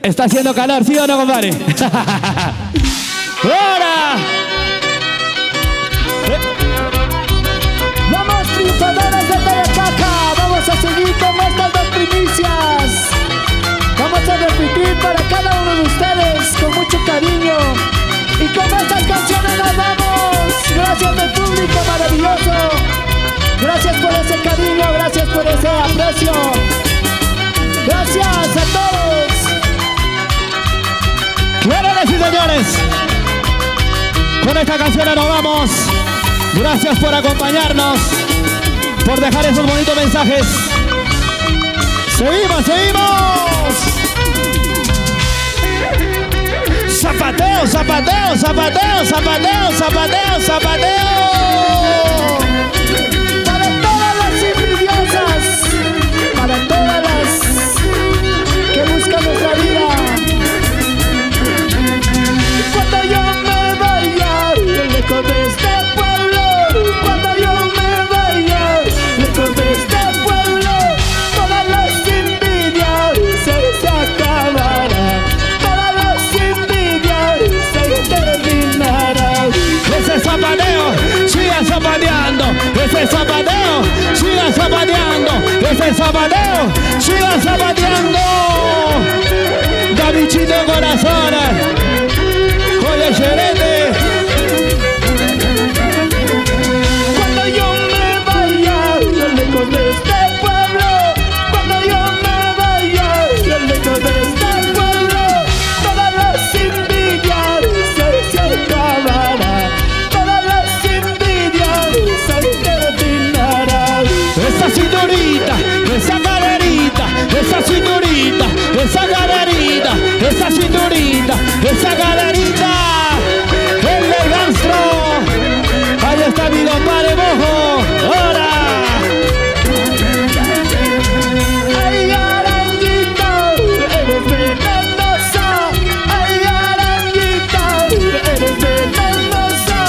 Está haciendo calor, ¿sí o no, compadre? ¡Ahora! Vamos, triunfadores de Tayacaca. Vamos a seguir con estas dos primicias. Vamos a repetir para cada uno de ustedes con mucho cariño. Y con estas canciones nos vamos. Gracias al público maravilloso. Gracias por ese cariño, gracias por ese aprecio. Gracias a todos. Claro que sí, señores. Con esta canción nos vamos. Gracias por acompañarnos, por dejar esos bonitos mensajes. ¡Seguimos, seguimos! Zapateo, zapateo, zapateo, zapateo, zapateo, zapateo. Para todas las envidiosas, para todas las que buscan nuestra vida. Cuando yo me vaya lejos de este pueblo, cuando yo me vaya lejos de este pueblo, todas las envidias se acabarán, todas las envidias se terminarán. Ese zapateo, siga zapateando. Ese zapateo, siga zapateando. Ese zapateo, siga zapateando. Gabichito corazón. Oye, Xerete. Cuando yo me vaya lejos de este pueblo, cuando yo me vaya lejos de este pueblo, todas las envidias se acabarán, todas las envidias se terminarán. Esa cinturita, esa caderita, esa cinturita, esa caderita, esa cinturita, esa caderita. El del gastro. Ahí está mi compadre Mojo. ¡Ahora! Ay, aranguita, eres venenosa. Ay, aranguita, eres venenosa.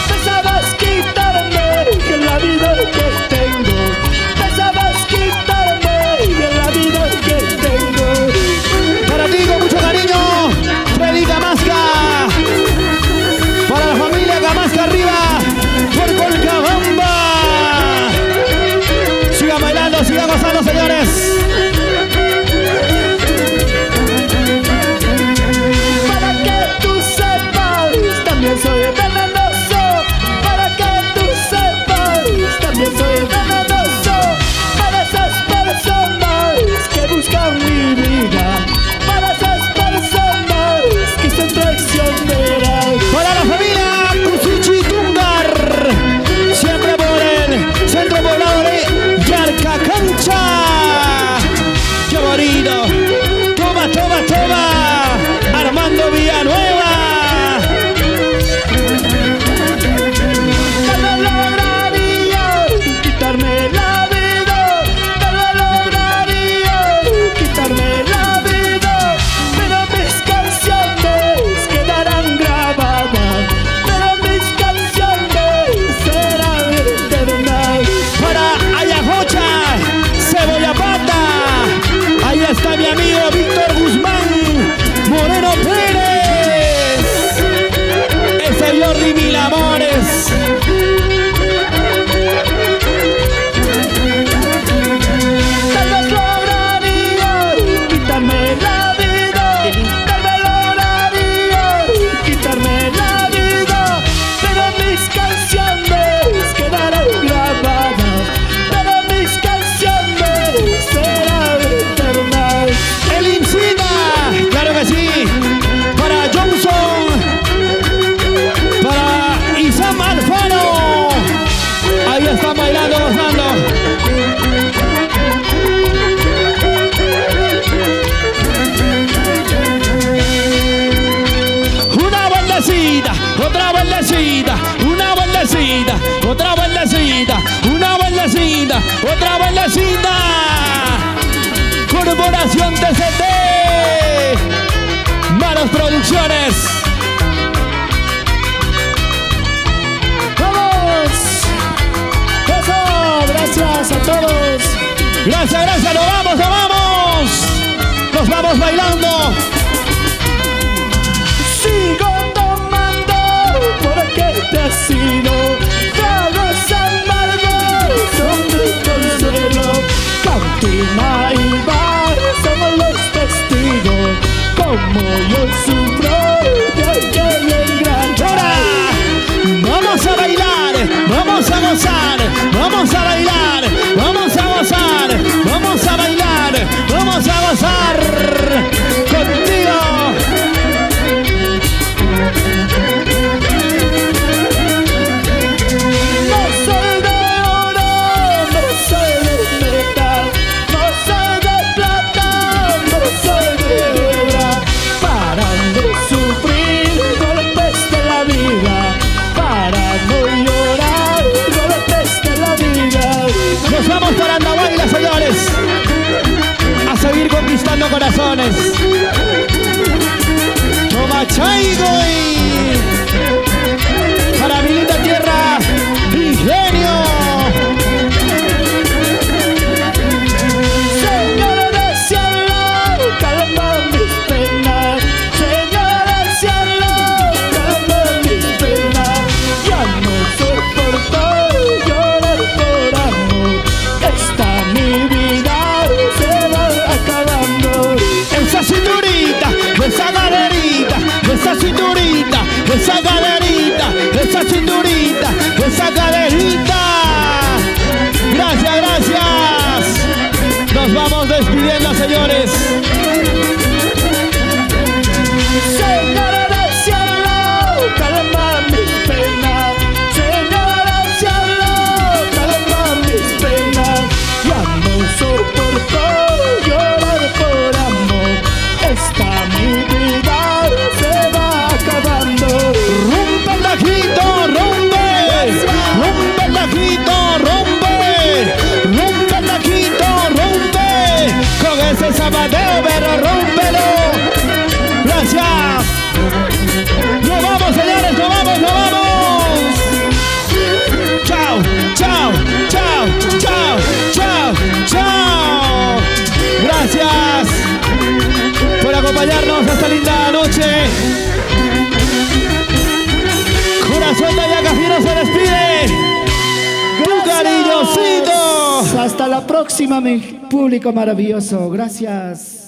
Pensabas quitarme la vida que tengo. Pensabas quitarme la vida que tengo. Para ti con mucho cariño, Freddy Camasca. Para la familia Camasca arriba, por Colcabamba. Sigan bailando, sigan gozando, señores. Para que tú sepas, también soy venenoso. Para que tú sepas, también soy venenoso. Para esas personas que buscan mi vida, para esas personas que son traicioneras. Para la familia Cusichi Tungar, siempre por el centro poblado de Yarcacancha. ¡Qué bonito! ¡Toma, toma, toma! Armando Villanueva. Tal vez lograría quitarme la vida, tal vez lograría quitarme la vida, pero mis canciones quedarán grabadas, pero mis canciones serán eternas. Para Ayajocha, Cebolla Pata. Ahí está mi amigo Víctor Guzmán Moreno Pérez. Ese Jordi Mil Amores. Tal vez lograría quitarme la vida, tal vez lograría quitarme la vida, pero mis canciones quedarán grabadas, pero mis canciones serán eternas. El Incida, claro que sí. Para Johnson, para Isam Alfaro. Ahí están bailando, gozando. Una vueltecita, otra vueltecita, una vueltecita, otra vueltecita, una vueltecita, otra vueltecita. Corporación TCT, Manos Producciones. ¡Vamos! ¡Eso! Gracias a todos. Gracias, gracias, nos vamos, nos vamos. Nos vamos bailando. como yo sufro, yo estoy en gran ¡Ahora! Vamos a bailar, vamos a gozar, vamos a bailar, vamos a gozar, vamos a bailar, vamos a gozar contigo. No soy de oro, no soy de metal, no soy de plata, no soy de hebra, para no sufrir golpes de la vida, para no llorar golpes de la vida. Nos vamos para Andahuayla, señores, a seguir conquistando corazones. Toma Chaigo y para mi linda tierra, Ingenio. Señor del cielo, calma mis penas. Señor del cielo, calma mis penas. Ya no soporto llorar por amor. Esta mi vida se va acabando. Esa cinturita, esa galerita, esa cinturita, esa galerita, esa cinturita, esa galerita. Gracias, gracias. Nos vamos despidiendo, señores. Señor del cielo, calma mis penas. Señor del cielo, calma mis penas. Ya no soporto llorar por amor. Esta mi vida se va acabando. Rompe el lajito, rompe. Rompe el lajito, rompe. Rompe el lajito, rompe. Con ese zapateo, pero rómpelo. Gracias. Nos vamos, señores, nos vamos, nos vamos. Chao, chao, chao, chao, chao, chao. Gracias por acompañarnos esta linda noche. Corazón de Yacafino se despide. Tu cariñosito. Hasta la próxima, mi público maravilloso. Gracias.